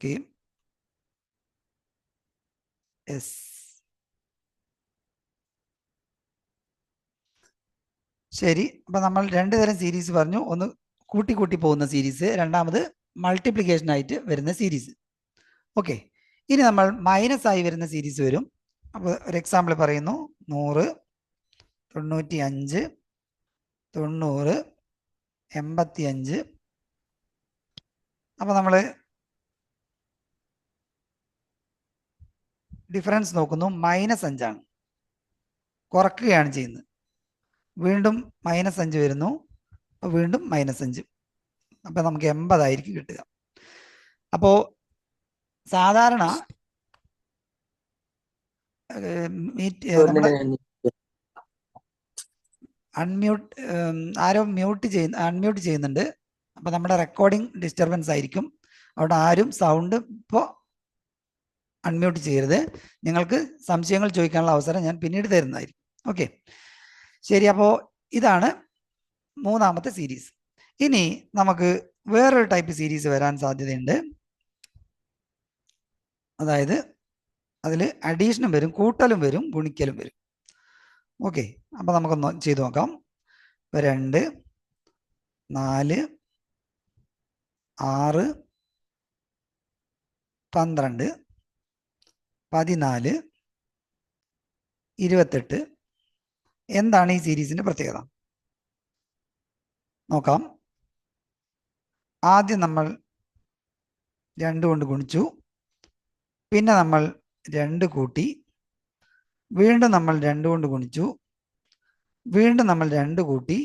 Okay, yes. ശരി, അപ്പം നമ്മൾ രണ്ട് തരം സീരീസ് പറഞ്ഞു. ഒന്ന് കൂട്ടി കൂട്ടി പോകുന്ന സീരീസ്, രണ്ടാമത് മൾട്ടിപ്ലിക്കേഷൻ ആയിട്ട് വരുന്ന സീരീസ്. ഓക്കെ, ഇനി നമ്മൾ മൈനസ് ആയി വരുന്ന സീരീസ് വരും. അപ്പോൾ ഒരു എക്സാമ്പിൾ പറയുന്നു. 100, 95, 90, 85. അപ്പോൾ നമ്മൾ ഡിഫറൻസ് നോക്കുന്നു. -5 ആണ്, കുറക്കുകയാണ് ചെയ്യുന്നത്. വീണ്ടും -5 വരുന്നു, വീണ്ടും -5. അപ്പം നമുക്ക് 80 ആയിരിക്കും കിട്ടുക. അപ്പോൾ സാധാരണ നമ്മുടെ ആരോ അൺമ്യൂട്ട് ചെയ്യുന്നുണ്ട്. അപ്പോൾ നമ്മുടെ റെക്കോർഡിംഗ് ഡിസ്റ്റർബൻസ് ആയിരിക്കും. അവിടെ ആരും സൗണ്ട് ഇപ്പോൾ അൺമ്യൂട്ട് ചെയ്യരുത്. നിങ്ങൾക്ക് സംശയങ്ങൾ ചോദിക്കാനുള്ള അവസരം ഞാൻ പിന്നീട് തരുന്നതായിരിക്കും. ഓക്കെ, ശരി. അപ്പോൾ ഇതാണ് മൂന്നാമത്തെ സീരീസ്. ഇനി നമുക്ക് വേറൊരു ടൈപ്പ് സീരീസ് വരാൻ സാധ്യതയുണ്ട്. അതായത് അതിൽ അഡീഷനും വരും, കൂട്ടലും വരും, ഗുണിക്കലും വരും. ഓക്കെ, അപ്പോൾ നമുക്കൊന്ന് ചെയ്തു നോക്കാം. 2, 4, 6, 12, 14, 28. എന്താണ് ഈ സീരീസിന്റെ പ്രത്യേകത നോക്കാം. ആദ്യം നമ്മൾ 2 കൊണ്ട് ഗുണിച്ചു, പിന്നെ നമ്മൾ 2 കൂട്ടി, വീണ്ടും നമ്മൾ 2 കൊണ്ട് ഗുണിച്ചു, വീണ്ടും നമ്മൾ 2 കൂട്ടി,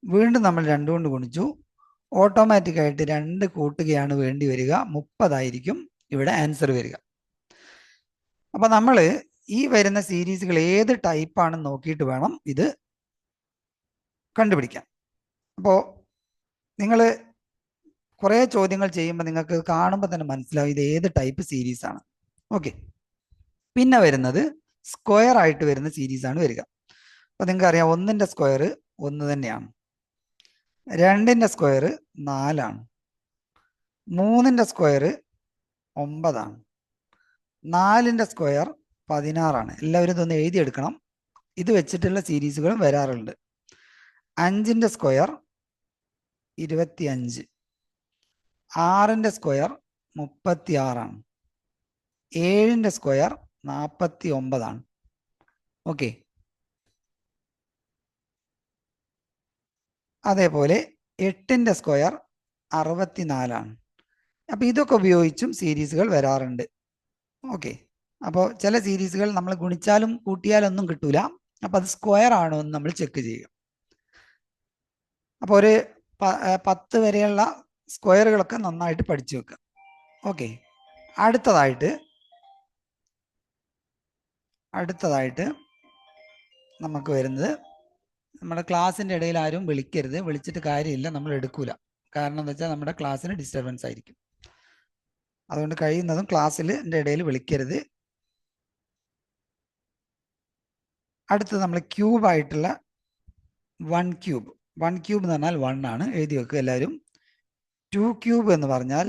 വീണ്ടും നമ്മൾ 2 കൊണ്ട് ഗുണിച്ചു. ഓട്ടോമാറ്റിക്കായിട്ട് 2 കൂട്ടുകയാണ് വേണ്ടി വരിക. 30 ആയിരിക്കും ഇവിടെ ആൻസർ വരിക. അപ്പം നമ്മൾ ഈ വരുന്ന സീരീസുകൾ ഏത് ടൈപ്പാണെന്ന് നോക്കിയിട്ട് വേണം ഇത് കണ്ടുപിടിക്കാൻ. അപ്പോൾ നിങ്ങൾ കുറേ ചോദ്യങ്ങൾ ചെയ്യുമ്പോൾ നിങ്ങൾക്ക് കാണുമ്പോൾ തന്നെ മനസ്സിലാവും ഇത് ഏത് ടൈപ്പ് സീരീസ് ആണ്. ഓക്കെ, പിന്നെ വരുന്നത് സ്ക്വയർ ആയിട്ട് വരുന്ന സീരീസാണ് വരിക. അപ്പോൾ നിങ്ങൾക്ക് അറിയാം, 1ന്റെ സ്ക്വയർ 1 തന്നെയാണ്, 2ന്റെ സ്ക്വയർ 4 ആണ്, 3ന്റെ സ്ക്വയർ 9 ആണ്, 4ന്റെ സ്ക്വയർ 16 ആണ്. എല്ലാവരും ഇതൊന്ന് എഴുതിയെടുക്കണം. ഇത് വെച്ചിട്ടുള്ള സീരീസുകളും വരാറുണ്ട്. 5ന്റെ സ്ക്വയർ 25, 6ന്റെ സ്ക്വയർ 36 ആണ്, 7ന്റെ സ്ക്വയർ 49 ആണ്. ഓക്കെ, അതേപോലെ 8ന്റെ സ്ക്വയർ 64 ആണ്. അപ്പോൾ ഇതൊക്കെ ഉപയോഗിച്ചും സീരീസുകൾ വരാറുണ്ട്. ഓക്കെ, അപ്പോൾ ചില സീരീസുകൾ നമ്മൾ ഗുണിച്ചാലും കൂട്ടിയാലൊന്നും കിട്ടൂല. അപ്പോൾ അത് സ്ക്വയർ ആണോ എന്ന് നമ്മൾ ചെക്ക് ചെയ്യുക. അപ്പോൾ ഒരു 10 വരെയുള്ള സ്ക്വയറുകളൊക്കെ നന്നായിട്ട് പഠിച്ചു വെക്കുക. ഓക്കെ, അടുത്തതായിട്ട് നമുക്ക് വരുന്നത്, നമ്മുടെ ക്ലാസ്സിൻ്റെ ഇടയിൽ ആരും വിളിക്കരുത്. വിളിച്ചിട്ട് കാര്യമില്ല, നമ്മൾ എടുക്കൂല. കാരണം എന്താ വെച്ചാൽ നമ്മുടെ ക്ലാസ്സിന് ഡിസ്റ്റർബൻസ് ആയിരിക്കും. അതുകൊണ്ട് കഴിയുന്നതും ക്ലാസ്സിൽ ഇടയിൽ വിളിക്കരുത്. അടുത്തത് നമ്മൾ ക്യൂബായിട്ടുള്ള 1 ക്യൂബ്. 1 ക്യൂബ് എന്ന് പറഞ്ഞാൽ 1 ആണ്, എഴുതി വെക്കുക എല്ലാവരും. 2 ക്യൂബ് എന്ന് പറഞ്ഞാൽ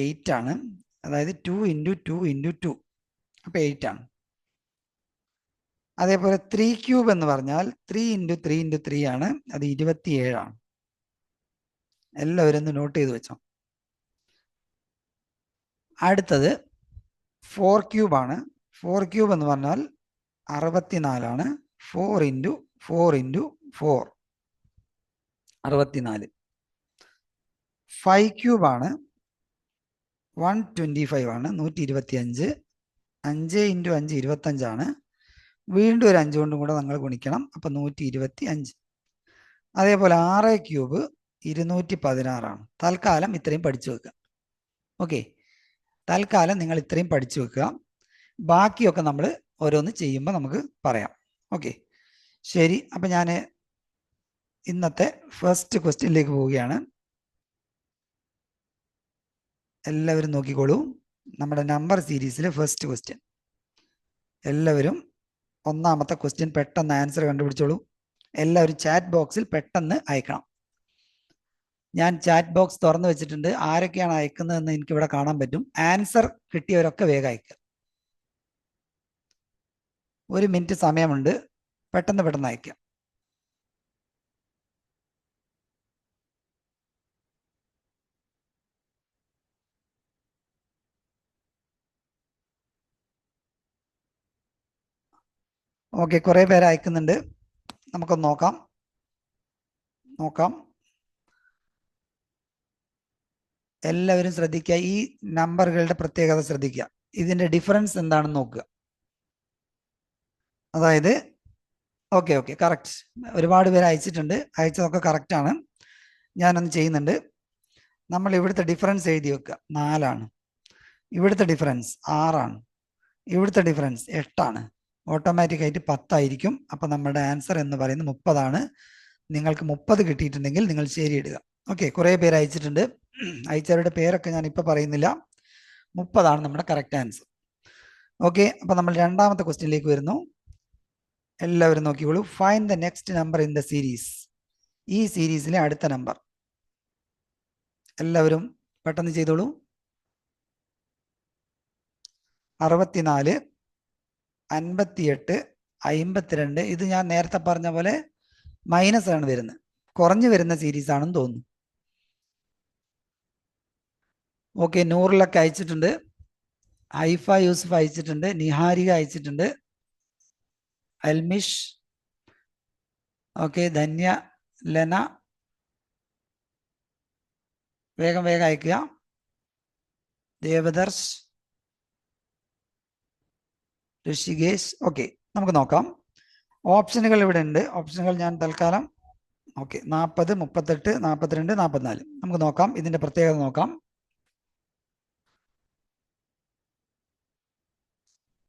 8 ആണ്, അതായത് 2 × 2 × 2, അപ്പോൾ 8 ആണ്. അതേപോലെ 3 ക്യൂബ് എന്ന് പറഞ്ഞാൽ 3 × 3 × 3 ആണ്, അത് 27 ആണ്. എല്ലാവരും ഒന്ന് നോട്ട് ചെയ്ത് വെച്ചോ. അടുത്തത് 4 ക്യൂബ് ആണ്. 4 ക്യൂബ് എന്ന് പറഞ്ഞാൽ 64 ആണ്, 4 × 4 × 4, 64. 5 ക്യൂബ് ആണ്, 125 ആണ്, 125. 5 × 5 25 ആണ്. വീണ്ടും ഒരു 5 കൊണ്ടും കൂടെ നിങ്ങൾ ഗുണിക്കണം, അപ്പം 125. അതേപോലെ 6 ക്യൂബ് 216 ആണ്. തൽക്കാലം ഇത്രയും പഠിച്ചു വെക്കുക. ഓക്കെ, തൽക്കാലം നിങ്ങൾ ഇത്രയും പഠിച്ചു വെക്കുക. ബാക്കിയൊക്കെ നമ്മൾ ഓരോന്ന് ചെയ്യുമ്പോൾ നമുക്ക് പറയാം. ഓക്കെ, ശരി. അപ്പം ഞാൻ ഇന്നത്തെ ഫസ്റ്റ് ക്വസ്റ്റ്യനിലേക്ക് പോവുകയാണ്. എല്ലാവരും നോക്കിക്കോളൂ. നമ്മുടെ നമ്പർ സീരീസിൽ ഫസ്റ്റ് ക്വസ്റ്റ്യൻ. എല്ലാവരും ഒന്നാമത്തെ ക്വസ്റ്റ്യൻ പെട്ടെന്ന് ആൻസർ കണ്ടുപിടിച്ചോളൂ. എല്ലാവരും ചാറ്റ് ബോക്സിൽ പെട്ടെന്ന് അയക്കണം. ഞാൻ ചാറ്റ് ബോക്സ് തുറന്നു വെച്ചിട്ടുണ്ട്. ആരൊക്കെയാണ് അയക്കുന്നതെന്ന് എനിക്ക് ഇവിടെ കാണാൻ പറ്റും. ആൻസർ കിട്ടിയവരൊക്കെ വേഗം അയക്കുക. 1 മിനിറ്റ് സമയമുണ്ട്. പെട്ടെന്ന് പെട്ടെന്ന് അയക്കുക. ഓക്കെ, കുറേ പേര് അയക്കുന്നുണ്ട്. നമുക്കൊന്ന് നോക്കാം. എല്ലാവരും ശ്രദ്ധിക്കുക. ഈ നമ്പറുകളുടെ പ്രത്യേകത ശ്രദ്ധിക്കുക. ഇതിന്റെ ഡിഫറൻസ് എന്താണെന്ന് നോക്കുക. അതായത് ഓക്കെ കറക്റ്റ്. ഒരുപാട് പേര് അയച്ചിട്ടുണ്ട്. അയച്ചതൊക്കെ കറക്റ്റ് ആണ്. ഞാനൊന്ന് ചെയ്യുന്നുണ്ട്. നമ്മൾ ഇവിടുത്തെ ഡിഫറൻസ് എഴുതി വെക്കുക. 4 ഇവിടുത്തെ ഡിഫറൻസ് 6 ഇവിടുത്തെ ഡിഫറൻസ് 8 ഓട്ടോമാറ്റിക്കായിട്ട് 10 ആയിരിക്കും. അപ്പം നമ്മുടെ ആൻസർ എന്ന് പറയുന്നത് 30 നിങ്ങൾക്ക് 30 കിട്ടിയിട്ടുണ്ടെങ്കിൽ നിങ്ങൾ ശരിയിടുക. ഓക്കെ, കുറേ പേര് അയച്ചിട്ടുണ്ട്. അയച്ചവരുടെ പേരൊക്കെ ഞാൻ ഇപ്പം പറയുന്നില്ല. 30 നമ്മുടെ കറക്റ്റ് ആൻസർ. ഓക്കെ, അപ്പം നമ്മൾ രണ്ടാമത്തെ ക്വസ്റ്റ്യനിലേക്ക് വരുന്നു. എല്ലാവരും നോക്കിക്കോളൂ. Find the next number in the series. ഈ സീരീസിലെ അടുത്ത നമ്പർ എല്ലാവരും പെട്ടെന്ന് ചെയ്തോളൂ. 64, 58, 52. ഇത് ഞാൻ നേരത്തെ പറഞ്ഞ പോലെ മൈനസ് ആണ് വരുന്നത്. കുറഞ്ഞു വരുന്ന സീരീസ് ആണെന്ന് തോന്നുന്നു. ഓക്കെ, നൂറിലൊക്കെ അയച്ചിട്ടുണ്ട്. ഹൈഫ യൂസുഫ് അയച്ചിട്ടുണ്ട്. നിഹാരിക അയച്ചിട്ടുണ്ട്. അൽമിഷ്, ഓക്കെ, ധന്യ, ലെന, വേഗം അയക്കുക. ദേവദർശ്, ഋഷികേശ്. ഓക്കെ, നമുക്ക് നോക്കാം. ഓപ്ഷനുകൾ ഇവിടെ ഉണ്ട്. ഓപ്ഷനുകൾ ഞാൻ തൽക്കാലം 40, 38, 42, 44. നമുക്ക് നോക്കാം. ഇതിന്റെ പ്രത്യേകത നോക്കാം.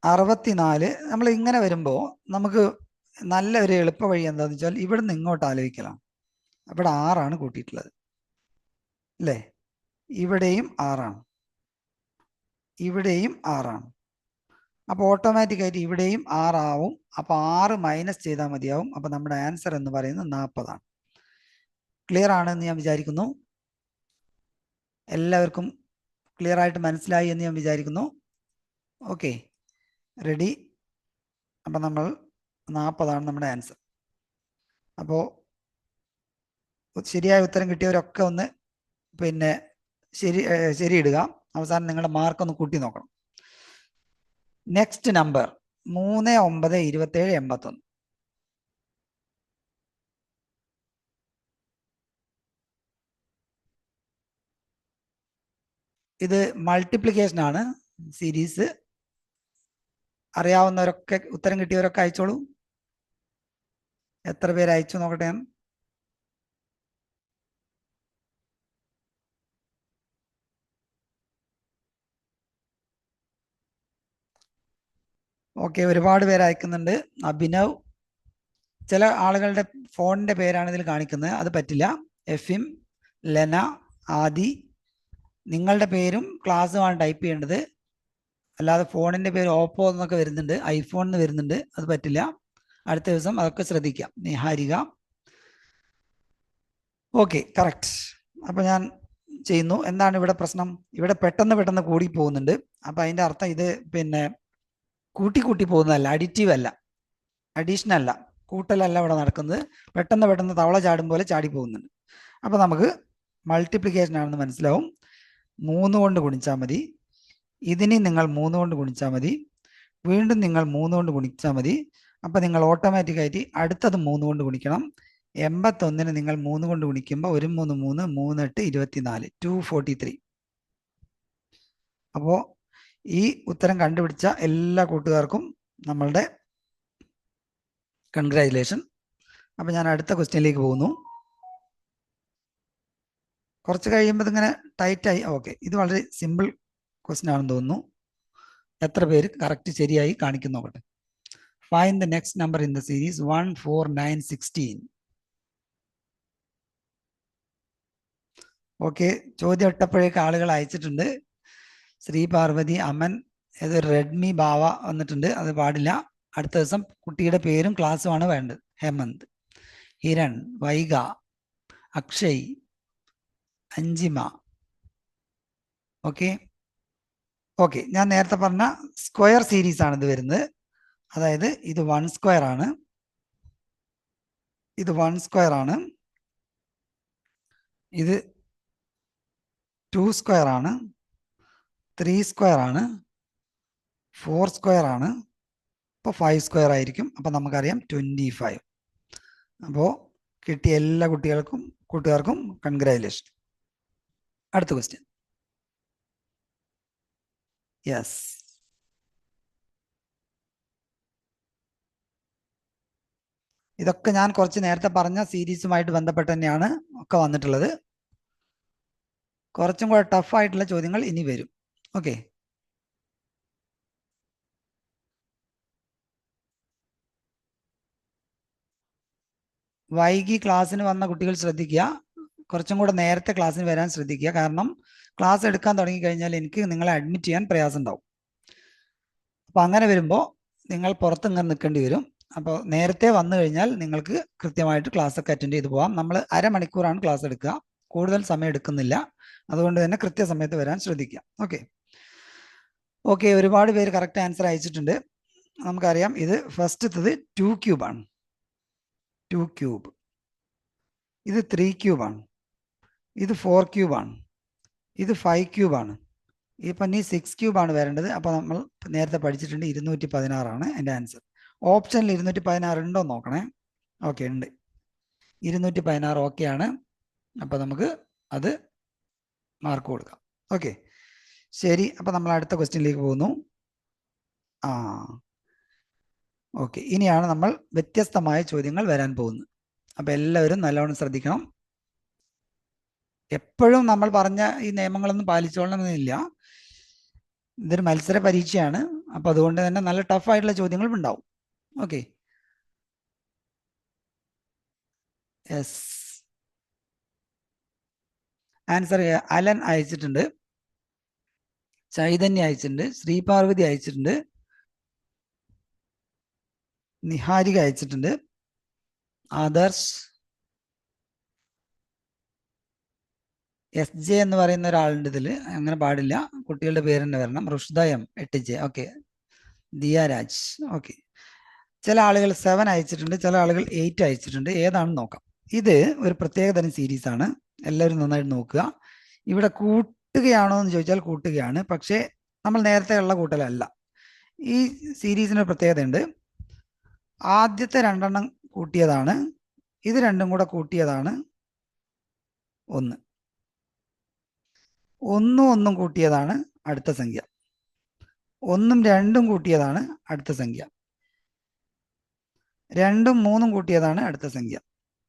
64 നമ്മൾ ഇങ്ങനെ വരുമ്പോൾ നമുക്ക് നല്ല ഒരു എളുപ്പ വഴി എന്താണെന്ന് വെച്ചാൽ ഇവിടുന്ന് ഇങ്ങോട്ട് ആലോചിക്കണം. ഇവിടെ 6 കൂട്ടിയിട്ടുള്ളത് അല്ലേ? ഇവിടെയും 6, ഇവിടെയും 6. അപ്പോൾ ഓട്ടോമാറ്റിക്കായിട്ട് ഇവിടെയും 6 ആവും. അപ്പോൾ 6 മൈനസ് ചെയ്താൽ മതിയാവും. അപ്പോൾ നമ്മുടെ ആൻസർ എന്ന് പറയുന്നത് 40. ക്ലിയർ ആണെന്ന് ഞാൻ വിചാരിക്കുന്നു. എല്ലാവർക്കും ക്ലിയർ ആയിട്ട് മനസ്സിലായി എന്ന് ഞാൻ വിചാരിക്കുന്നു. Okay, ready. അപ്പം നമ്മൾ 40 നമ്മുടെ ആൻസർ. അപ്പോൾ ശരിയായ ഉത്തരം കിട്ടിയവരൊക്കെ ഒന്ന് പിന്നെ ശരിയിടുക. അവസാനം നിങ്ങളുടെ മാർക്ക് ഒന്ന് കൂട്ടി നോക്കണം. Next number 3, 9, 27, 81. ഇത് മൾട്ടിപ്ലിക്കേഷൻ ആണ് സീരീസ്. അറിയാവുന്നവരൊക്കെ ഉത്തരം കിട്ടിയവരൊക്കെ അയച്ചോളൂ. എത്ര പേര് അയച്ചു നോക്കട്ടെ. ഓക്കെ, ഒരുപാട് പേര് അയക്കുന്നുണ്ട്. അഭിനവ്, ചില ആളുകളുടെ ഫോണിന്റെ പേരാണ് ഇതിൽ കാണിക്കുന്നത്. അത് പറ്റില്ല. എഫിം, ലെന, ആദി, നിങ്ങളുടെ പേരും ക്ലാസ്സുമാണ് ടൈപ്പ് ചെയ്യേണ്ടത്. അല്ലാതെ ഫോണിന്റെ പേര് ഓപ്പോ എന്നൊക്കെ വരുന്നുണ്ട്, ഐഫോൺ എന്ന് വരുന്നുണ്ട്. അത് പറ്റില്ല. അടുത്ത ദിവസം അതൊക്കെ ശ്രദ്ധിക്കാം. Niharika, okay, correct. അപ്പം ഞാൻ ചെയ്യുന്നു. എന്താണ് ഇവിടെ പ്രശ്നം? ഇവിടെ പെട്ടെന്ന് കൂടി പോകുന്നുണ്ട്. അപ്പം അതിൻ്റെ അർത്ഥം ഇത് പിന്നെ കൂട്ടി പോകുന്നതല്ല, അഡിറ്റീവ് അല്ല, അഡീഷൻ അല്ല, കൂട്ടലല്ല ഇവിടെ നടക്കുന്നത്. പെട്ടെന്ന് തവള ചാടും പോലെ ചാടി പോകുന്നുണ്ട്. അപ്പം നമുക്ക് മൾട്ടിപ്ലിക്കേഷൻ ആണെന്ന് മനസ്സിലാവും. 3 കൊണ്ട് ഗുണിച്ചാൽ മതി. ഇതിനെ നിങ്ങൾ 3 കൊണ്ട് ഗുണിച്ചാൽ മതി. വീണ്ടും നിങ്ങൾ 3 കൊണ്ട് ഗുണിച്ചാൽ മതി. അപ്പം നിങ്ങൾ ഓട്ടോമാറ്റിക്കായിട്ട് അടുത്തത് 3 കൊണ്ട് ഗുണിക്കണം. 81 നിങ്ങൾ 3 കൊണ്ട് ഗുണിക്കുമ്പോൾ 1 3 3 3 8 24 243. അപ്പോൾ ഈ ഉത്തരം കണ്ടുപിടിച്ച എല്ലാ കൂട്ടുകാർക്കും നമ്മളുടെ കൺഗ്രാജുലേഷൻ. അപ്പം ഞാൻ അടുത്ത ക്വസ്റ്റ്യനിലേക്ക് പോകുന്നു. കുറച്ച് കഴിയുമ്പോൾ ഇതിങ്ങനെ ടൈറ്റായി. ഓക്കെ, ഇത് വളരെ സിമ്പിൾ ക്വസ്റ്റ്യൻ ആണെന്ന് തോന്നുന്നു. എത്ര പേര് കറക്റ്റ് ശരിയായി കാണിക്കുന്നു നോക്കട്ടെ. Find the next number in the series 1, 4, 9, 16. Okay, ചോദ്യം ഇട്ടപ്പോഴേക്ക് ആളുകൾ അയച്ചിട്ടുണ്ട്. ശ്രീ പാർവതി, അമൻ, ഏത് റെഡ്മി ബാവ വന്നിട്ടുണ്ട്. അത് പാടില്ല. അടുത്ത ദിവസം കുട്ടിയുടെ പേരും ക്ലാസ്സുമാണ് വേണ്ടത്. ഹേമന്ത്, ഹിരൺ, വൈഗ, അക്ഷയ്, അഞ്ചിമ. ഓക്കെ ഓക്കെ, ഞാൻ നേരത്തെ പറഞ്ഞ സ്ക്വയർ സീരീസ് ആണ് ഇത് വരുന്നത്. അതായത് ഇത് 1 സ്ക്വയർ ആണ്, ഇത് 1 സ്ക്വയർ ആണ്, ഇത് 2 സ്ക്വയർ ആണ്, 3 സ്ക്വയർ ആണ്, 4 സ്ക്വയർ ആണ്. അപ്പോൾ 5 സ്ക്വയർ ആയിരിക്കും. അപ്പോൾ നമുക്കറിയാം 25. അപ്പോൾ കിട്ടിയ എല്ലാ കൂട്ടുകാർക്കും കൺഗ്രാജുലേഷൻ. അടുത്ത ക്വസ്റ്റ്യൻ. യെസ്, ഇതൊക്കെ ഞാൻ കുറച്ച് നേരത്തെ പറഞ്ഞ സീരീസുമായിട്ട് ബന്ധപ്പെട്ട് തന്നെയാണ് ഒക്കെ വന്നിട്ടുള്ളത്. കുറച്ചും കൂടെ ടഫ് ആയിട്ടുള്ള ചോദ്യങ്ങൾ ഇനി വരും. ഓക്കെ, വൈകി ക്ലാസ്സിന് വന്ന കുട്ടികൾ ശ്രദ്ധിക്കുക, കുറച്ചും കൂടെ നേരത്തെ ക്ലാസ്സിന് വരാൻ ശ്രദ്ധിക്കുക. കാരണം ക്ലാസ് എടുക്കാൻ തുടങ്ങിക്കഴിഞ്ഞാൽ എനിക്ക് നിങ്ങളെ അഡ്മിറ്റ് ചെയ്യാൻ പ്രയാസം ഉണ്ടാവും. അപ്പോൾ അങ്ങനെ വരുമ്പോൾ നിങ്ങൾ പുറത്ത് ഇങ്ങനെ നിൽക്കേണ്ടി വരും. അപ്പോൾ നേരത്തെ വന്നു കഴിഞ്ഞാൽ നിങ്ങൾക്ക് കൃത്യമായിട്ട് ക്ലാസ് ഒക്കെ അറ്റൻഡ് ചെയ്ത് പോകാം. നമ്മൾ അരമണിക്കൂറാണ് ക്ലാസ് എടുക്കുക, കൂടുതൽ സമയം എടുക്കുന്നില്ല. അതുകൊണ്ട് തന്നെ കൃത്യസമയത്ത് വരാൻ ശ്രദ്ധിക്കുക. ഓക്കെ ഓക്കെ, ഒരുപാട് പേര് കറക്റ്റ് ആൻസർ അയച്ചിട്ടുണ്ട്. നമുക്കറിയാം ഇത് ഫസ്റ്റത്തത് 2 ക്യൂബാണ്. 2 ക്യൂബ്. ഇത് 3 ക്യൂബാണ്. ഇത് 4 ക്യൂബാണ്. ഇത് 5 ക്യൂബാണ്. ഇപ്പം ഈ 6 ക്യൂബാണ് വരേണ്ടത്. അപ്പോൾ നമ്മൾ നേരത്തെ പഠിച്ചിട്ടുണ്ട് 216 എൻ്റെ ആൻസർ. ഓപ്ഷനിൽ 216 ഉണ്ടോ നോക്കണേ. ഓക്കെ ഉണ്ട്, 216 ഓക്കെ ആണ്. അപ്പോൾ നമുക്ക് അത് മാർക്ക് കൊടുക്കാം. ഓക്കെ ശരി, അപ്പോൾ നമ്മൾ അടുത്ത ക്വസ്റ്റ്യനിലേക്ക് പോകുന്നു. ഓക്കെ, ഇനിയാണ് നമ്മൾ വ്യത്യസ്തമായ ചോദ്യങ്ങൾ വരാൻ പോകുന്നത്. അപ്പോൾ എല്ലാവരും നല്ലവണ്ണം ശ്രദ്ധിക്കണം. എപ്പോഴും നമ്മൾ പറഞ്ഞ ഈ നിയമങ്ങളൊന്നും പാലിച്ചോളണമെന്നില്ല. ഇതൊരു മത്സര പരീക്ഷയാണ്. അപ്പോൾ അതുകൊണ്ട് തന്നെ നല്ല ടഫ് ആയിട്ടുള്ള ചോദ്യങ്ങളും ഉണ്ടാവും. ഓക്കെ യെസ്, ആൻസർ അലൻ അയച്ചിട്ടുണ്ട്, ചൈതന്യ അയച്ചിട്ടുണ്ട്, ശ്രീപാർവതി അയച്ചിട്ടുണ്ട്, നിഹാരിക അയച്ചിട്ടുണ്ട്, ആദർശ്, SJ എന്ന് പറയുന്ന ഒരാളുണ്ട് ഇതിൽ. അങ്ങനെ പാടില്ല, കുട്ടികളുടെ പേര് തന്നെ വരണം. റുഷ്ദയം 8J. ഓക്കെ, ദിയാരാജ്. ഓക്കെ, ചില ആളുകൾ 7 അയച്ചിട്ടുണ്ട്, ചില ആളുകൾ 8 അയച്ചിട്ടുണ്ട്. ഏതാണെന്ന് നോക്കാം. ഇത് ഒരു പ്രത്യേക തരം സീരീസ് ആണ്. എല്ലാവരും നന്നായിട്ട് നോക്കുക. ഇവിടെ കൂട്ടുകയാണോ എന്ന് ചോദിച്ചാൽ കൂട്ടുകയാണ്, പക്ഷേ നമ്മൾ നേരത്തെ ഉള്ള കൂട്ടലല്ല. ഈ സീരീസിന് പ്രത്യേകത ഉണ്ട്. ആദ്യത്തെ 2 കൂട്ടിയതാണ്, ഇത് രണ്ടും കൂടെ കൂട്ടിയതാണ് 1. 1 1 കൂട്ടിയതാണ് അടുത്ത സംഖ്യ. 1 2 കൂട്ടിയതാണ് അടുത്ത സംഖ്യ. 2 3 കൂട്ടിയതാണ് അടുത്ത സംഖ്യ.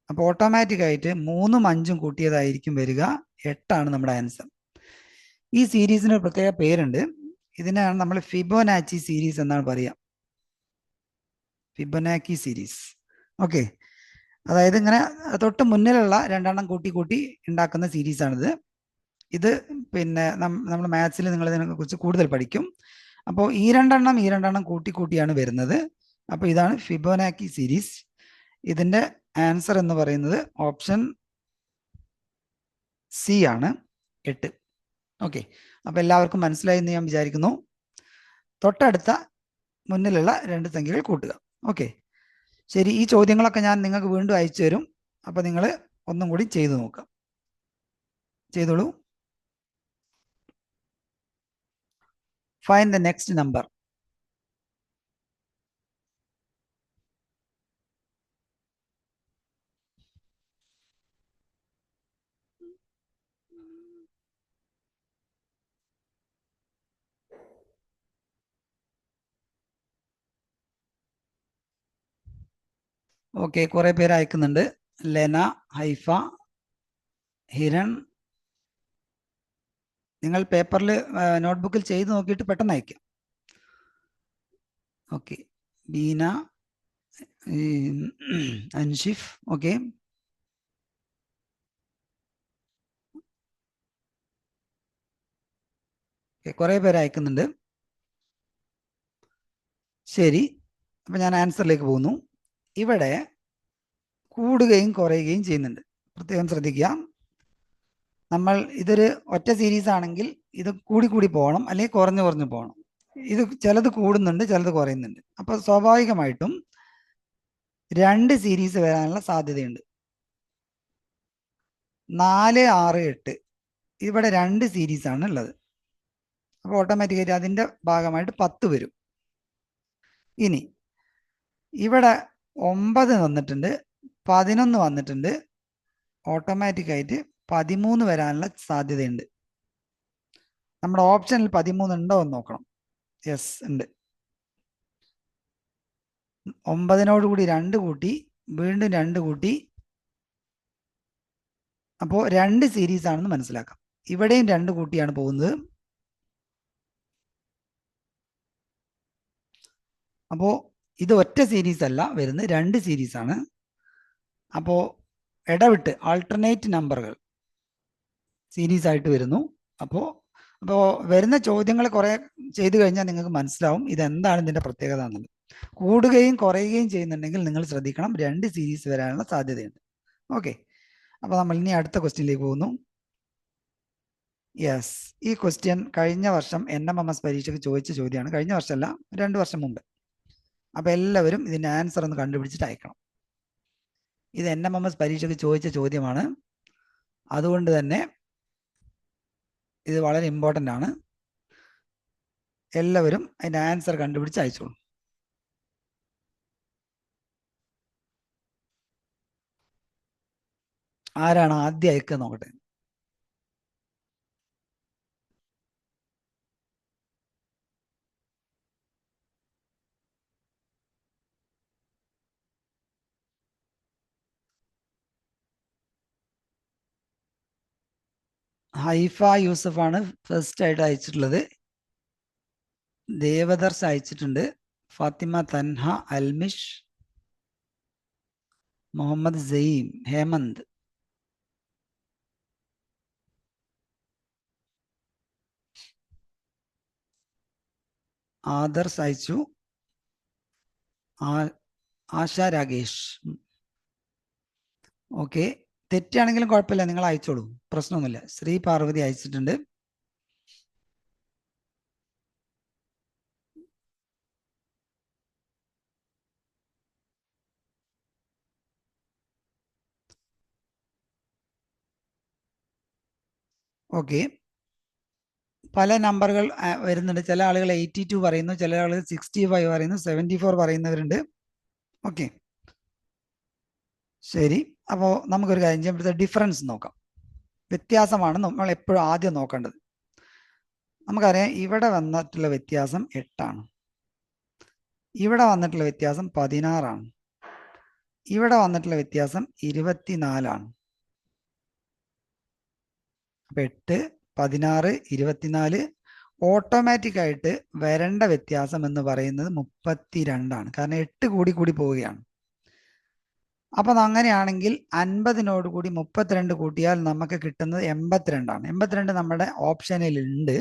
അപ്പോൾ ഓട്ടോമാറ്റിക്കായിട്ട് 3 5 കൂട്ടിയതായിരിക്കും വരിക. 8 നമ്മുടെ ആൻസർ. ഈ സീരീസിന് ഒരു പ്രത്യേക പേരുണ്ട്. ഇതിനാണ് നമ്മൾ ഫിബൊനാച്ചി സീരീസ് എന്നാണ് പറയുക. Fibonacci series. ഓക്കെ, അതായത് ഇങ്ങനെ തൊട്ട് മുന്നിലുള്ള 2 കൂട്ടി കൂട്ടി ഉണ്ടാക്കുന്ന സീരീസാണിത്. ഇത് പിന്നെ നമ്മൾ മാത്സിൽ നിങ്ങൾ ഇതിനെക്കുറിച്ച് കൂടുതൽ പഠിക്കും. അപ്പോൾ ഈ 2 കൂട്ടി കൂട്ടിയാണ് വരുന്നത്. അപ്പോൾ ഇതാണ് ഫിബൊനാച്ചി സീരീസ്. ഇതിൻ്റെ ആൻസർ എന്ന് പറയുന്നത് ഓപ്ഷൻ സി ആണ്, 8. ഓക്കെ, അപ്പോൾ എല്ലാവർക്കും മനസ്സിലായി എന്ന് ഞാൻ വിചാരിക്കുന്നു. തൊട്ടടുത്ത മുന്നിലുള്ള 2 സംഖ്യകൾ കൂട്ടുക. ഓക്കെ ശരി, ഈ ചോദ്യങ്ങളൊക്കെ ഞാൻ നിങ്ങൾക്ക് വീണ്ടും അയച്ചു തരും. അപ്പോൾ നിങ്ങൾ ഒന്നും കൂടി ചെയ്തു നോക്കുക. ചെയ്തോളൂ. Find the next number. Okay, കുറെ പേര് അയക്കുന്നുണ്ട്. ലെന, ഹൈഫ, ഹിരൺ. നിങ്ങൾ പേപ്പറിൽ നോട്ട്ബുക്കിൽ ചെയ്ത് നോക്കിയിട്ട് പെട്ടെന്ന് അയക്കാം. ഓക്കെ, ബീന, അൻഷിഫ്. ഓക്കെ കുറെ പേര് അയക്കുന്നുണ്ട്. ശരി, അപ്പം ഞാൻ ആൻസറിലേക്ക് പോകുന്നു. ഇവിടെ കൂടുകയും കുറയുകയും ചെയ്യുന്നുണ്ട്. പ്രത്യേകം ശ്രദ്ധിക്കുക. നമ്മൾ ഇതൊരു ഒറ്റ സീരീസ് ആണെങ്കിൽ ഇത് കൂടി കൂടി പോകണം, അല്ലെങ്കിൽ കുറഞ്ഞു കുറഞ്ഞു പോകണം. ഇത് ചിലത് കൂടുന്നുണ്ട്, ചിലത് കുറയുന്നുണ്ട്. അപ്പോൾ സ്വാഭാവികമായിട്ടും 2 സീരീസ് വരാനുള്ള സാധ്യതയുണ്ട്. 4, 6, 8 ഇവിടെ 2 സീരീസ് ആണ് ഉള്ളത്. അപ്പോൾ ഓട്ടോമാറ്റിക്കായിട്ട് അതിൻ്റെ ഭാഗമായിട്ട് 10 വരും. ഇനി ഇവിടെ 9 വന്നിട്ടുണ്ട്, 11 വന്നിട്ടുണ്ട്. ഓട്ടോമാറ്റിക്കായിട്ട് 13 വരാനുള്ള സാധ്യതയുണ്ട്. നമ്മുടെ ഓപ്ഷനിൽ 13 ഉണ്ടോ എന്ന് നോക്കണം. യെസ്, ഉണ്ട്. 9നോട് കൂടി 2 കൂട്ടി, വീണ്ടും 2 കൂട്ടി. അപ്പോൾ 2 സീരീസ് ആണെന്ന് മനസ്സിലാക്കാം. ഇവിടെയും 2 കൂട്ടിയാണ് പോകുന്നത്. അപ്പോൾ ഇത് ഒറ്റ സീരീസ് അല്ല വരുന്നത്, 2 സീരീസ് ആണ്. അപ്പോൾ ഇടവിട്ട് ആൾട്ടർനേറ്റ് നമ്പറുകൾ സീരീസ് ആയിട്ട് വരുന്നു. അപ്പോൾ വരുന്ന ചോദ്യങ്ങൾ കുറെ ചെയ്തു കഴിഞ്ഞാൽ നിങ്ങൾക്ക് മനസ്സിലാവും ഇതെന്താണ് ഇതിന്റെ പ്രത്യേകത എന്നുള്ളത്. കൂടുകയും കുറയുകയും ചെയ്യുന്നുണ്ടെങ്കിൽ നിങ്ങൾ ശ്രദ്ധിക്കണം, 2 സീരീസ് വരാനുള്ള സാധ്യതയുണ്ട്. ഓക്കെ, അപ്പോൾ നമ്മൾ ഇനി അടുത്ത ക്വസ്റ്റ്യനിലേക്ക് പോകുന്നു. യെസ്, ഈ ക്വസ്റ്റ്യൻ കഴിഞ്ഞ വർഷം NMMS പരീക്ഷയ്ക്ക് ചോദിച്ച ചോദ്യമാണ്. കഴിഞ്ഞ വർഷമല്ല, 2 വർഷം മുമ്പ്. അപ്പോൾ എല്ലാവരും ഇതിന്റെ ആൻസർ ഒന്ന് കണ്ടുപിടിച്ചിട്ട് അയക്കണം. ഇത് NMMS പരീക്ഷയ്ക്ക് ചോദിച്ച ചോദ്യമാണ്. അതുകൊണ്ട് തന്നെ ഇത് വളരെ ഇമ്പോർട്ടൻ്റ് ആണ്. എല്ലാവരും അതിന്റെ ആൻസർ കണ്ടുപിടിച്ച് അയച്ചോളൂ. ആരാണ് ആദ്യം അയക്കുക നോക്കട്ടെ. ഹൈഫ യൂസഫാണ് ഫസ്റ്റ് ആയിട്ട് അയച്ചിട്ടുള്ളത്. ദേവദർശ് അയച്ചിട്ടുണ്ട്. ഫാത്തിമ തൻഹ, അൽമിഷ്, മുഹമ്മദ് സയീം, ഹേമന്ത്, ആദർശ് അയച്ചു, ആശ രാഗേഷ്. ഓക്കെ, തെറ്റാണെങ്കിലും കുഴപ്പമില്ല, നിങ്ങൾ അയച്ചോളൂ, പ്രശ്നമൊന്നുമില്ല. ശ്രീ പാർവതി അയച്ചിട്ടുണ്ട്. ഓക്കെ, പല നമ്പറുകൾ വരുന്നുണ്ട്. ചില ആളുകൾ 82 പറയുന്നു, ചില ആളുകൾ 65 പറയുന്നു, 74 പറയുന്നവരുണ്ട്. ഓക്കെ, ശരി. അപ്പോൾ നമുക്കൊരു കാര്യം ചെയ്യാം, ഇവിടുത്തെ ഡിഫറൻസ് നോക്കാം. വ്യത്യാസമാണ് നമ്മൾ എപ്പോഴും ആദ്യം നോക്കേണ്ടത്. നമുക്കറിയാം ഇവിടെ വന്നിട്ടുള്ള വ്യത്യാസം 8 ആണ്, ഇവിടെ വന്നിട്ടുള്ള വ്യത്യാസം 16 ആണ്, ഇവിടെ വന്നിട്ടുള്ള വ്യത്യാസം 24 ആണ്. അപ്പൊ 8, 16, 24. ഓട്ടോമാറ്റിക് ആയിട്ട് വരേണ്ട വ്യത്യാസം എന്ന് പറയുന്നത് 32ആണ്. കാരണം 8 കൂടി കൂടി പോവുകയാണ്. അപ്പൊ അങ്ങനെയാണെങ്കിൽ 50നോട് കൂടി 32 കൂട്ടിയാൽ നമുക്ക് കിട്ടുന്നത് 82ആണ്. 82 നമ്മുടെ ഓപ്ഷനിൽ ഉണ്ട്,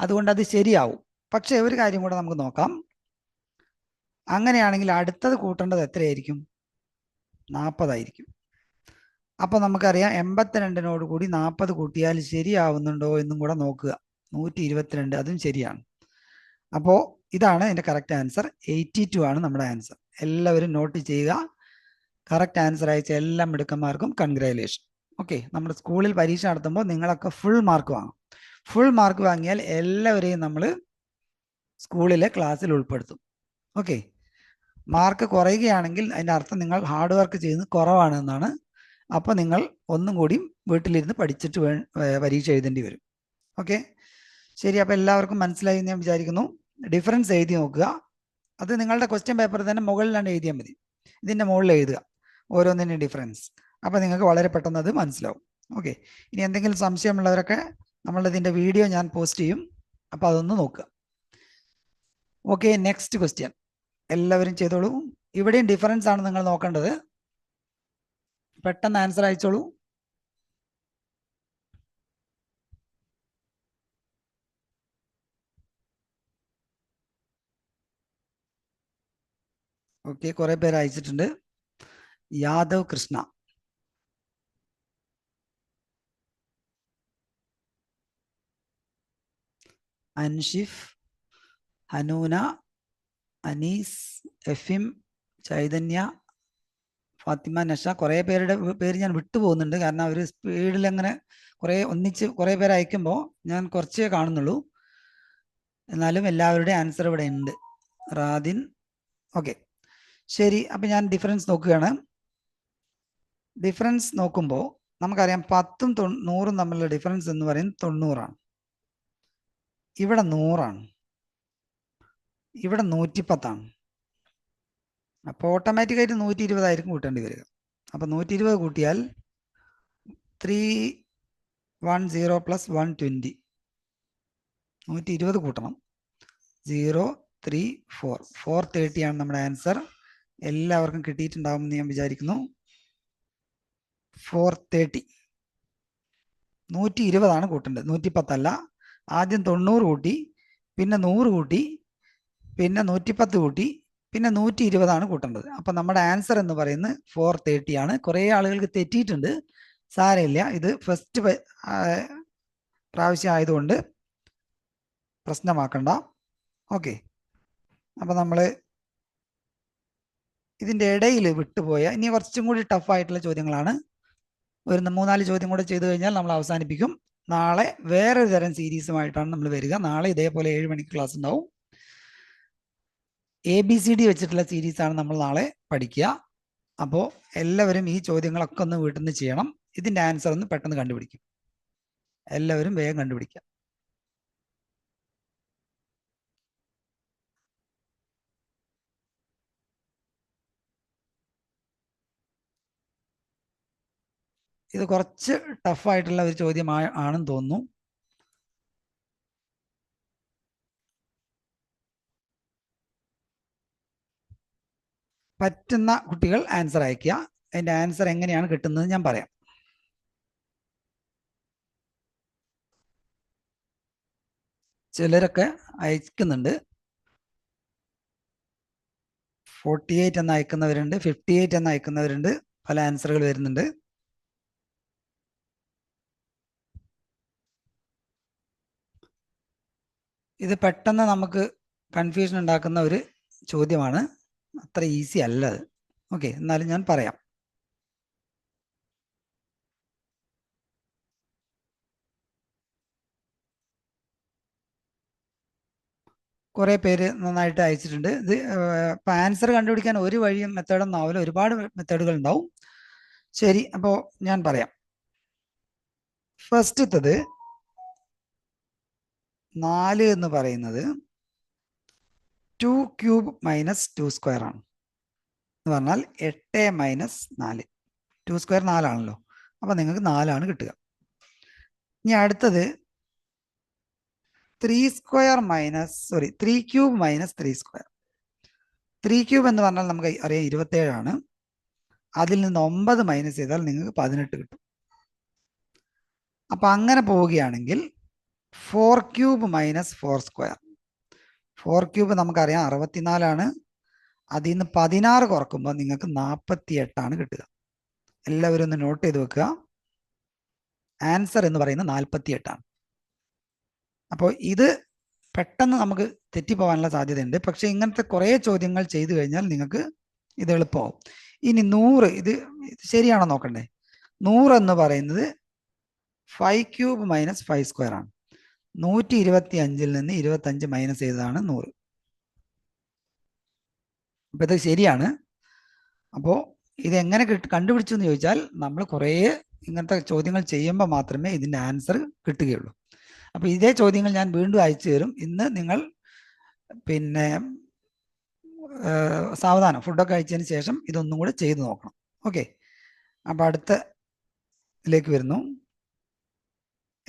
അതുകൊണ്ട് അത് ശരിയാവും. പക്ഷെ ഒരു കാര്യം കൂടെ നമുക്ക് നോക്കാം. അങ്ങനെയാണെങ്കിൽ അടുത്തത് കൂട്ടേണ്ടത് എത്രയായിരിക്കും? 40 ആയിരിക്കും. അപ്പൊ നമുക്കറിയാം 82നോട് കൂടി 40 കൂട്ടിയാൽ ശരിയാവുന്നുണ്ടോ എന്നും കൂടെ നോക്കുക. 122, അതും ശരിയാണ്. അപ്പോൾ ഇതാണ് ഇതിന്റെ കറക്റ്റ് ആൻസർ. 82 ആണ് നമ്മുടെ ആൻസർ. എല്ലാവരും നോട്ട് ചെയ്യുക. കറക്റ്റ് ആൻസർ അയച്ച എല്ലാ മിടുക്കന്മാർക്കും കൺഗ്രാജുലേഷൻ. ഓക്കെ, നമ്മുടെ സ്കൂളിൽ പരീക്ഷ നടത്തുമ്പോൾ നിങ്ങളൊക്കെ ഫുൾ മാർക്ക് വാങ്ങും. ഫുൾ മാർക്ക് വാങ്ങിയാൽ എല്ലാവരെയും നമ്മൾ സ്കൂളിലെ ക്ലാസ്സിൽ ഉൾപ്പെടുത്തും. ഓക്കെ, മാർക്ക് കുറയുകയാണെങ്കിൽ അതിൻ്റെ അർത്ഥം നിങ്ങൾ ഹാർഡ് വർക്ക് ചെയ്യുന്നത് കുറവാണ് എന്നാണ്. അപ്പോൾ നിങ്ങൾ ഒന്നും കൂടി വീട്ടിലിരുന്ന് പഠിച്ചിട്ട് പരീക്ഷ എഴുതേണ്ടി വരും. ഓക്കെ, ശരി. അപ്പോൾ എല്ലാവർക്കും മനസ്സിലായി എന്ന് ഞാൻ വിചാരിക്കുന്നു. ഡിഫറൻസ് എഴുതി നോക്കുക. അത് നിങ്ങളുടെ ക്വസ്റ്റ്യൻ പേപ്പറിൽ തന്നെ മുകളിലാണ് എഴുതിയാൽ മതി. ഇതിൻ്റെ മുകളിൽ എഴുതുക ഓരോന്നിൻ്റെ ഡിഫറൻസ്. അപ്പോൾ നിങ്ങൾക്ക് വളരെ പെട്ടെന്ന് അത് മനസ്സിലാവും. ഓക്കെ, ഇനി എന്തെങ്കിലും സംശയമുള്ളവരൊക്കെ നമ്മളിതിൻ്റെ വീഡിയോ ഞാൻ പോസ്റ്റ് ചെയ്യും, അപ്പോൾ അതൊന്ന് നോക്കുക. ഓക്കെ, നെക്സ്റ്റ് ക്വസ്റ്റ്യൻ എല്ലാവരും ചെയ്തോളൂ. ഇവിടെയും ഡിഫറൻസ് ആണ് നിങ്ങൾ നോക്കേണ്ടത്. പെട്ടെന്ന് ആൻസർ അയച്ചോളൂ. ഓക്കെ, കുറെ പേര് അയച്ചിട്ടുണ്ട്. യാദവ് കൃഷ്ണ, അൻഷിഫ്, ഹനൂന, അനീസ്, എഫിം, ചൈതന്യ, ഫാത്തിമ, നഷ, കുറേ പേരുടെ പേര് ഞാൻ വിട്ടുപോകുന്നുണ്ട്. കാരണം അവർ സ്പീഡിൽ അങ്ങനെ കുറേ പേര് അയക്കുമ്പോൾ ഞാൻ കുറച്ചേ കാണുന്നുള്ളൂ. എന്നാലും എല്ലാവരുടെയും ആൻസർ ഇവിടെ ഉണ്ട്. റാദിൻ, ഓക്കെ, ശരി. അപ്പം ഞാൻ ഡിഫറൻസ് നോക്കുകയാണ്. ഡിഫറൻസ് നോക്കുമ്പോൾ നമുക്കറിയാം 10ഉം 100ഉം തമ്മിലുള്ള ഡിഫറൻസ് എന്ന് പറയുന്നത് 90ആണ്. ഇവിടെ 100ആണ്, ഇവിടെ 110ആണ്. അപ്പോൾ ഓട്ടോമാറ്റിക്കായിട്ട് 120 ആയിരിക്കും കൂട്ടേണ്ടി വരിക. അപ്പം 120 കൂട്ടിയാൽ 310 പ്ലസ് 120, 120 കൂട്ടണം. 034 430 ആണ് നമ്മുടെ ആൻസർ. എല്ലാവർക്കും കിട്ടിയിട്ടുണ്ടാവുമെന്ന് ഞാൻ വിചാരിക്കുന്നു. 430. 120 കൂട്ടേണ്ടത്, 110 അല്ല. ആദ്യം 90 കൂട്ടി, പിന്നെ 100 കൂട്ടി, പിന്നെ 110 കൂട്ടി, പിന്നെ 120 കൂട്ടേണ്ടത്. അപ്പം നമ്മുടെ ആൻസർ എന്ന് പറയുന്നത് 430 ആണ്. കുറേ ആളുകൾക്ക് തെറ്റിയിട്ടുണ്ട്, സാരമില്ല. ഇത് ഫസ്റ്റ് പ്രാവശ്യം ആയതുകൊണ്ട് പ്രശ്നമാക്കണ്ട. ഓക്കെ, അപ്പം നമ്മൾ ഇതിൻ്റെ ഇടയിൽ വിട്ടുപോയ ഇനി കുറച്ചും കൂടി ടഫായിട്ടുള്ള ചോദ്യങ്ങളാണ്. ഒരു 3-4 ചോദ്യം കൂടെ ചെയ്തു കഴിഞ്ഞാൽ നമ്മൾ അവസാനിപ്പിക്കും. നാളെ വേറൊരു തരം സീരീസുമായിട്ടാണ് നമ്മൾ വരിക. നാളെ ഇതേപോലെ 7 മണിക്ക് ക്ലാസ് ഉണ്ടാവും. ABCD വെച്ചിട്ടുള്ള സീരീസാണ് നമ്മൾ നാളെ പഠിക്കുക. അപ്പോൾ എല്ലാവരും ഈ ചോദ്യങ്ങളൊക്കെ ഒന്ന് വീട്ടിൽ നിന്ന് ചെയ്യണം. ഇതിൻ്റെ ആൻസർ ഒന്ന് പെട്ടെന്ന് കണ്ടുപിടിക്കും. എല്ലാവരും വേഗം കണ്ടുപിടിക്കുക. ഇത് കുറച്ച് ടഫായിട്ടുള്ള ഒരു ചോദ്യമാണെന്ന് തോന്നുന്നു. പറ്റുന്ന കുട്ടികൾ ആൻസർ അയക്കുക. അതിൻ്റെ ആൻസർ എങ്ങനെയാണ് കിട്ടുന്നത് ഞാൻ പറയാം. ചിലരൊക്കെ അയക്കുന്നുണ്ട്. 48 എന്ന് അയക്കുന്നവരുണ്ട്, 58 എന്ന് അയക്കുന്നവരുണ്ട്. പല ആൻസറുകൾ വരുന്നുണ്ട്. ഇത് പെട്ടെന്ന് നമുക്ക് കൺഫ്യൂഷൻ ഉണ്ടാക്കുന്ന ഒരു ചോദ്യമാണ്. അത്ര ഈസി അല്ല അത്. ഓക്കെ, എന്നാലും ഞാൻ പറയാം. കുറേ പേര് നന്നായിട്ട് അയച്ചിട്ടുണ്ട്. ഇത് ഇപ്പം ആൻസർ കണ്ടുപിടിക്കാൻ ഒരു വഴിയും മെത്തേഡൊന്നും ആവില്ല, ഒരുപാട് മെത്തേഡുകൾ ഉണ്ടാവും. ശരി, അപ്പോൾ ഞാൻ പറയാം. ഫസ്റ്റത്തത് 4 എന്ന് പറയുന്നത് 2 ക്യൂബ് മൈനസ് 2 സ്ക്വയർ ആണ്. എന്ന് പറഞ്ഞാൽ 8 മൈനസ് 4. 2 സ്ക്വയർ 4 ആണല്ലോ. അപ്പം നിങ്ങൾക്ക് 4 ആണ് കിട്ടുക. ഇനി അടുത്തത് 3 ക്യൂബ് മൈനസ് 3 സ്ക്വയർ. 3 ക്യൂബ് എന്ന് പറഞ്ഞാൽ നമുക്ക് അറിയാം 27 ആണ്. അതിൽ നിന്ന് 9 മൈനസ് ചെയ്താൽ നിങ്ങൾക്ക് 18 കിട്ടും. അപ്പം അങ്ങനെ പോവുകയാണെങ്കിൽ 4 ക്യൂബ് മൈനസ് 4 സ്ക്വയർ. 4 ക്യൂബ് നമുക്കറിയാം 64 ആണ്. അതിൽ നിന്ന് 16 കുറക്കുമ്പോൾ നിങ്ങൾക്ക് 48 ആണ് കിട്ടുക. എല്ലാവരും ഒന്ന് നോട്ട് ചെയ്ത് വെക്കുക. ആൻസർ എന്ന് പറയുന്നത് 48 ആണ്. അപ്പോൾ ഇത് പെട്ടെന്ന് നമുക്ക് തെറ്റിപ്പോകാനുള്ള സാധ്യതയുണ്ട്. പക്ഷെ ഇങ്ങനത്തെ കുറേ ചോദ്യങ്ങൾ ചെയ്തു കഴിഞ്ഞാൽ നിങ്ങൾക്ക് ഇത് എളുപ്പമാവും. ഇനി 100, ഇത് ശരിയാണോ നോക്കണ്ടേ. 100 എന്ന് പറയുന്നത് 5 ക്യൂബ് മൈനസ് 5 സ്ക്വയർ ആണ്. 125 നിന്ന് 25 മൈനസ് ചെയ്തതാണ് 100. അപ്പം ഇത് ശരിയാണ്. അപ്പോൾ ഇത് എങ്ങനെ കണ്ടുപിടിച്ചു എന്ന് ചോദിച്ചാൽ നമ്മൾ കുറേ ഇങ്ങനത്തെ ചോദ്യങ്ങൾ ചെയ്യുമ്പോൾ മാത്രമേ ഇതിൻ്റെ ആൻസർ കിട്ടുകയുള്ളൂ. അപ്പോൾ ഇതേ ചോദ്യങ്ങൾ ഞാൻ വീണ്ടും അയച്ചു തരും. ഇന്ന് നിങ്ങൾ പിന്നെ സാവധാനം ഫുഡൊക്കെ കഴിച്ചതിന് ശേഷം ഇതൊന്നും കൂടെ ചെയ്ത് നോക്കണം. ഓക്കെ, അപ്പോൾ അടുത്ത ഇതിലേക്ക് വരുന്നു.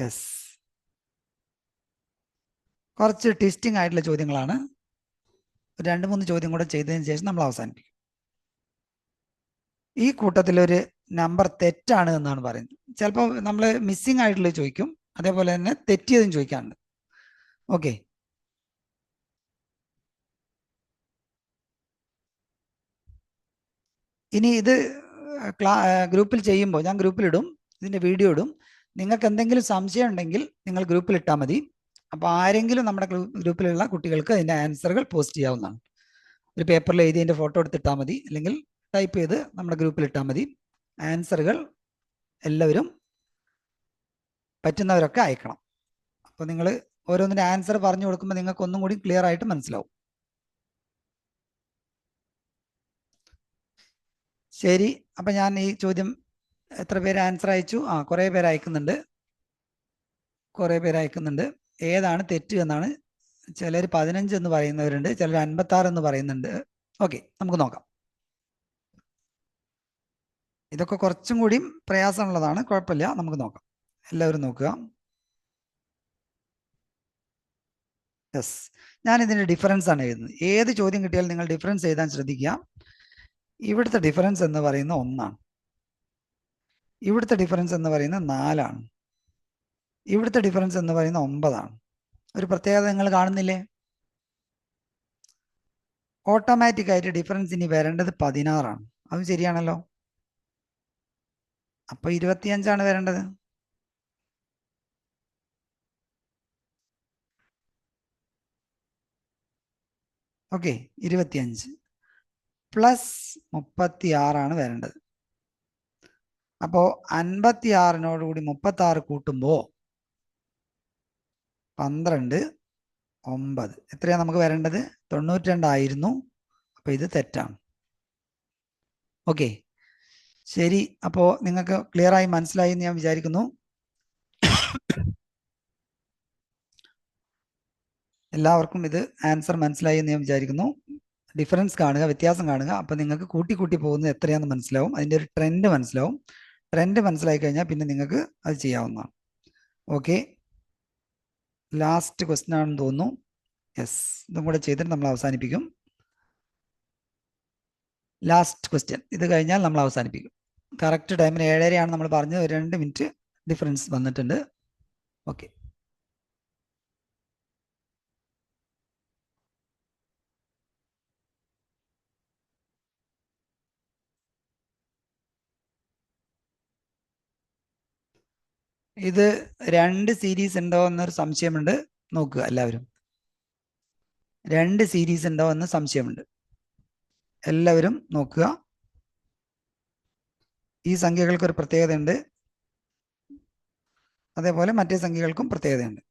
യെസ്, കുറച്ച് ട്വിസ്റ്റിംഗ് ആയിട്ടുള്ള ചോദ്യങ്ങളാണ്. 2-3 ചോദ്യം കൂടെ ചെയ്തതിന് ശേഷം നമ്മൾ അവസാനിപ്പിക്കും. ഈ കൂട്ടത്തിലൊരു നമ്പർ തെറ്റാണ് എന്നാണ് പറയുന്നത്. ചിലപ്പോൾ നമ്മൾ മിസ്സിംഗ് ആയിട്ടുള്ളത് ചോദിക്കും, അതേപോലെ തന്നെ തെറ്റിയതും ചോദിക്കാറുണ്ട്. ഓക്കെ, ഇനി ഇത് ഗ്രൂപ്പിൽ ചെയ്യുമ്പോൾ ഞാൻ ഗ്രൂപ്പിലിടും, ഇതിൻ്റെ വീഡിയോ ഇടും. നിങ്ങൾക്ക് എന്തെങ്കിലും സംശയം ഉണ്ടെങ്കിൽ നിങ്ങൾ ഗ്രൂപ്പിൽ ഇട്ടാൽ മതി. അപ്പോൾ ആരെങ്കിലും നമ്മുടെ ഗ്രൂപ്പിലുള്ള കുട്ടികൾക്ക് അതിൻ്റെ ആൻസറുകൾ പോസ്റ്റ് ചെയ്യാവുന്നതാണ്. ഒരു പേപ്പറിൽ എഴുതി അതിൻ്റെ ഫോട്ടോ എടുത്തിട്ടാൽ മതി, അല്ലെങ്കിൽ ടൈപ്പ് ചെയ്ത് നമ്മുടെ ഗ്രൂപ്പിൽ ഇട്ടാൽ മതി. ആൻസറുകൾ എല്ലാവരും പറ്റുന്നവരൊക്കെ അയക്കണം. അപ്പോൾ നിങ്ങൾ ഓരോന്നിൻ്റെ ആൻസർ പറഞ്ഞു കൊടുക്കുമ്പോൾ നിങ്ങൾക്ക് ഒന്നും കൂടി ക്ലിയർ ആയിട്ട് മനസ്സിലാവും. ശരി, അപ്പം ഞാൻ ഈ ചോദ്യം എത്ര പേര് ആൻസർ അയച്ചു? കുറേ പേര് അയക്കുന്നുണ്ട്, ഏതാണ് തെറ്റ് എന്നാണ്. ചിലർ 15 എന്ന് പറയുന്നവരുണ്ട്, ചിലർ 56 എന്ന് പറയുന്നുണ്ട്. ഓക്കെ, നമുക്ക് നോക്കാം. ഇതൊക്കെ കുറച്ചും കൂടി പ്രയാസമുള്ളതാണ്, കുഴപ്പമില്ല, നമുക്ക് നോക്കാം. എല്ലാവരും നോക്കുക. യെസ്, ഞാൻ ഇതിൻ്റെ ഡിഫറൻസ് ആണ് എഴുതുന്നത്. ഏത് ചോദ്യം കിട്ടിയാലും നിങ്ങൾ ഡിഫറൻസ് എഴുതാൻ ശ്രദ്ധിക്കുക. ഇവിടുത്തെ ഡിഫറൻസ് എന്ന് പറയുന്ന 1 ആണ്, ഇവിടുത്തെ ഡിഫറൻസ് എന്ന് പറയുന്നത് 4 ആണ്, ഇവിടുത്തെ ഡിഫറൻസ് എന്ന് പറയുന്ന 9 ആണ്. ഒരു പ്രത്യേകത നിങ്ങൾ കാണുന്നില്ലേ? ഓട്ടോമാറ്റിക് ആയിട്ട് ഡിഫറൻസ് ഇനി വരേണ്ടത് 16 ആണ്. അത് ശരിയാണല്ലോ. അപ്പൊ 25 വരേണ്ടത്. ഓക്കെ, 25 പ്ലസ് 36 വരേണ്ടത്. അപ്പോ 56 36 കൂട്ടുമ്പോ 12, 9 എത്രയാ നമുക്ക് വരേണ്ടത്? 92 ആയിരുന്നു. അപ്പൊ ഇത് തെറ്റാണ്. ഓക്കെ, ശരി. അപ്പോൾ നിങ്ങൾക്ക് ക്ലിയർ ആയി മനസ്സിലായി എന്ന് ഞാൻ വിചാരിക്കുന്നു. എല്ലാവർക്കും ഇത് ആൻസർ മനസ്സിലായി എന്ന് ഞാൻ വിചാരിക്കുന്നു. ഡിഫറൻസ് കാണുക, വ്യത്യാസം കാണുക. അപ്പം നിങ്ങൾക്ക് കൂട്ടി കൂട്ടി പോകുന്നത് എത്രയാണെന്ന് മനസ്സിലാവും, അതിൻ്റെ ഒരു ട്രെൻഡ് മനസ്സിലാവും. ട്രെൻഡ് മനസ്സിലായി കഴിഞ്ഞാൽ പിന്നെ നിങ്ങൾക്ക് അത് ചെയ്യാവുന്നതാണ്. ഓക്കെ, ലാസ്റ്റ് ക്വസ്റ്റ്യൻ ആണെന്ന് തോന്നുന്നു. യെസ്, ഇതും കൂടെ ചെയ്തിട്ട് നമ്മൾ അവസാനിപ്പിക്കും. ലാസ്റ്റ് ക്വസ്റ്റ്യൻ, ഇത് കഴിഞ്ഞാൽ നമ്മൾ അവസാനിപ്പിക്കും. കറക്റ്റ് ടൈമിന് 7:30 നമ്മൾ പറഞ്ഞത്. ഒരു 2 മിനിറ്റ് ഡിഫറൻസ് വന്നിട്ടുണ്ട്. ഓക്കെ, ഇത് 2 സീരീസ് ഉണ്ടോ എന്നൊരു സംശയമുണ്ട്. നോക്കുക എല്ലാവരും. 2 സീരീസ് ഉണ്ടോ എന്ന് സംശയമുണ്ട്. എല്ലാവരും നോക്കുക. ഈ സംഖ്യകൾക്ക് ഒരു പ്രത്യേകതയുണ്ട്, അതേപോലെ മറ്റേ സംഖ്യകൾക്കും പ്രത്യേകതയുണ്ട്.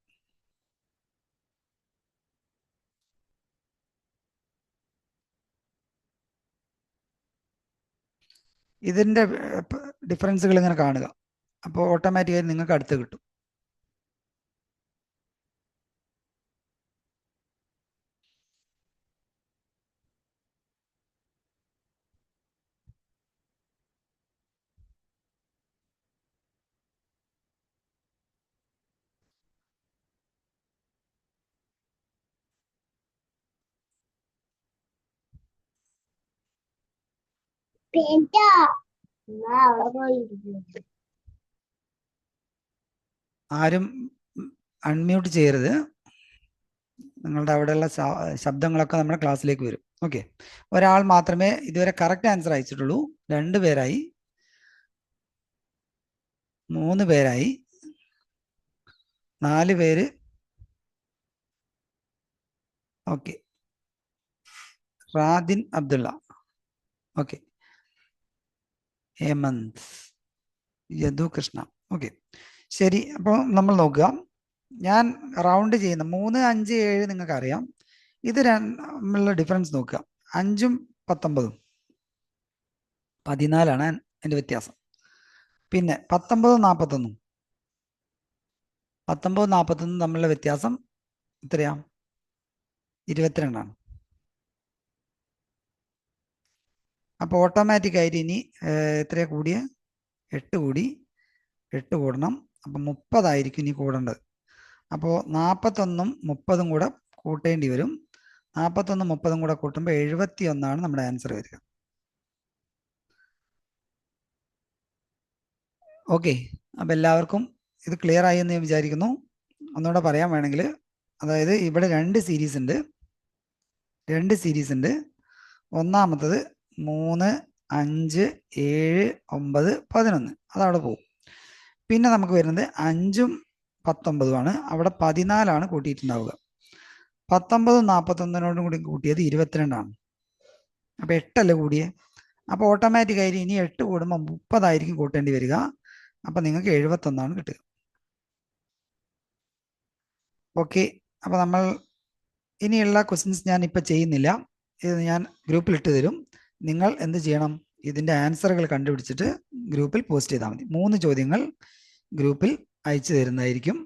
ഇതിൻ്റെ ഡിഫറൻസുകൾ ഇങ്ങനെ കാണുക. അപ്പോൾ ഓട്ടോമാറ്റിക്കായി നിങ്ങൾക്ക് അടുത്ത് കിട്ടും. ആരും അൺമ്യൂട്ട് ചെയ്യരുത്. നിങ്ങളുടെ അവിടെയുള്ള ശബ്ദങ്ങളൊക്കെ നമ്മുടെ ക്ലാസ്സിലേക്ക് വരും. ഓക്കെ, ഒരാൾ മാത്രമേ ഇതുവരെ കറക്റ്റ് ആൻസർ അയച്ചിട്ടുള്ളൂ. 2 പേരായി, 3 പേരായി, 4 പേര്. Okay, Radin Abdullah. Okay, Hemanth, Yadu Krishna. Okay, ശരി. അപ്പോൾ നമ്മൾ നോക്കുക. ഞാൻ റൗണ്ട് ചെയ്യുന്ന 3, 5, 7 നിങ്ങൾക്ക് അറിയാം. ഇത് തമ്മിലുള്ള ഡിഫറൻസ് നോക്കുക. 5ഉം 19ഉം 14 എൻ്റെ വ്യത്യാസം. പിന്നെ 19ഉം 41ഉം 19, 41 തമ്മിലുള്ള വ്യത്യാസം എത്രയാ? 22. അപ്പോൾ ഓട്ടോമാറ്റിക് ആയിട്ട് ഇനി എത്രയാ കൂടിയ? 8 കൂടി. 8 കൂടണം. അപ്പം 30 ആയിരിക്കും ഇനി കൂടേണ്ടത്. അപ്പോൾ 41ഉം 30ഉം കൂടെ കൂട്ടേണ്ടി വരും. 41ഉം 30ഉം കൂടെ കൂട്ടുമ്പോൾ 71 നമ്മുടെ ആൻസർ വരിക. ഓക്കെ, അപ്പം എല്ലാവർക്കും ഇത് ക്ലിയർ ആയി എന്ന് ഞാൻ വിചാരിക്കുന്നു. ഒന്നുകൂടെ പറയാൻ വേണമെങ്കിൽ, അതായത് ഇവിടെ 2 സീരീസ് ഉണ്ട്. ഒന്നാമത്തത് 3, 5, 7, 9, 11 അതവിടെ പോകും. പിന്നെ നമുക്ക് വരുന്നത് 5ഉം 19 അവിടെ 14 കൂട്ടിയിട്ടുണ്ടാവുക. 19 41 കൂടി കൂട്ടിയത് 22. അപ്പോൾ 8 കൂടിയേ. അപ്പോൾ ഓട്ടോമാറ്റിക്കായിട്ട് ഇനി 8 കൂടുമ്പോൾ 30 കൂട്ടേണ്ടി വരിക. അപ്പം നിങ്ങൾക്ക് 71 കിട്ടുക. ഓക്കെ. അപ്പോൾ നമ്മൾ ഇനിയുള്ള ക്വസ്റ്റ്യൻസ് ഞാൻ ഇപ്പോൾ ചെയ്യുന്നില്ല. ഇത് ഞാൻ ഗ്രൂപ്പിൽ ഇട്ട് തരും. നിങ്ങൾ എന്ത് ചെയ്യണം? ഇതിൻ്റെ ആൻസറുകൾ കണ്ടുപിടിച്ചിട്ട് ഗ്രൂപ്പിൽ പോസ്റ്റ് ചെയ്താൽ മതി. 3 ചോദ്യങ്ങൾ ഗ്രൂപ്പിൽ അയച്ചു തരുന്നതായിരിക്കും.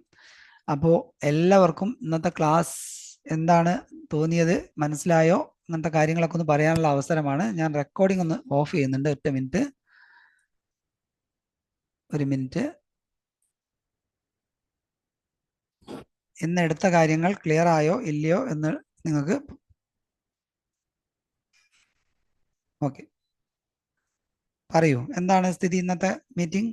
അപ്പോൾ എല്ലാവർക്കും ഇന്നത്തെ ക്ലാസ് എന്താണ് തോന്നിയത്, മനസ്സിലായോ? അങ്ങനത്തെ കാര്യങ്ങളൊക്കെ ഒന്ന് പറയാനുള്ള അവസരമാണ്. ഞാൻ റെക്കോർഡിംഗ് ഒന്ന് ഓഫ് ചെയ്യുന്നുണ്ട്. 1 മിനിറ്റ്. 1 മിനിറ്റ്. ഇന്ന് എടുത്ത കാര്യങ്ങൾ ക്ലിയർ ആയോ ഇല്ലയോ എന്ന് നിങ്ങൾക്ക് ഓക്കെ പറയൂ. എന്താണ് സ്ഥിതി ഇന്നത്തെ മീറ്റിംഗ്?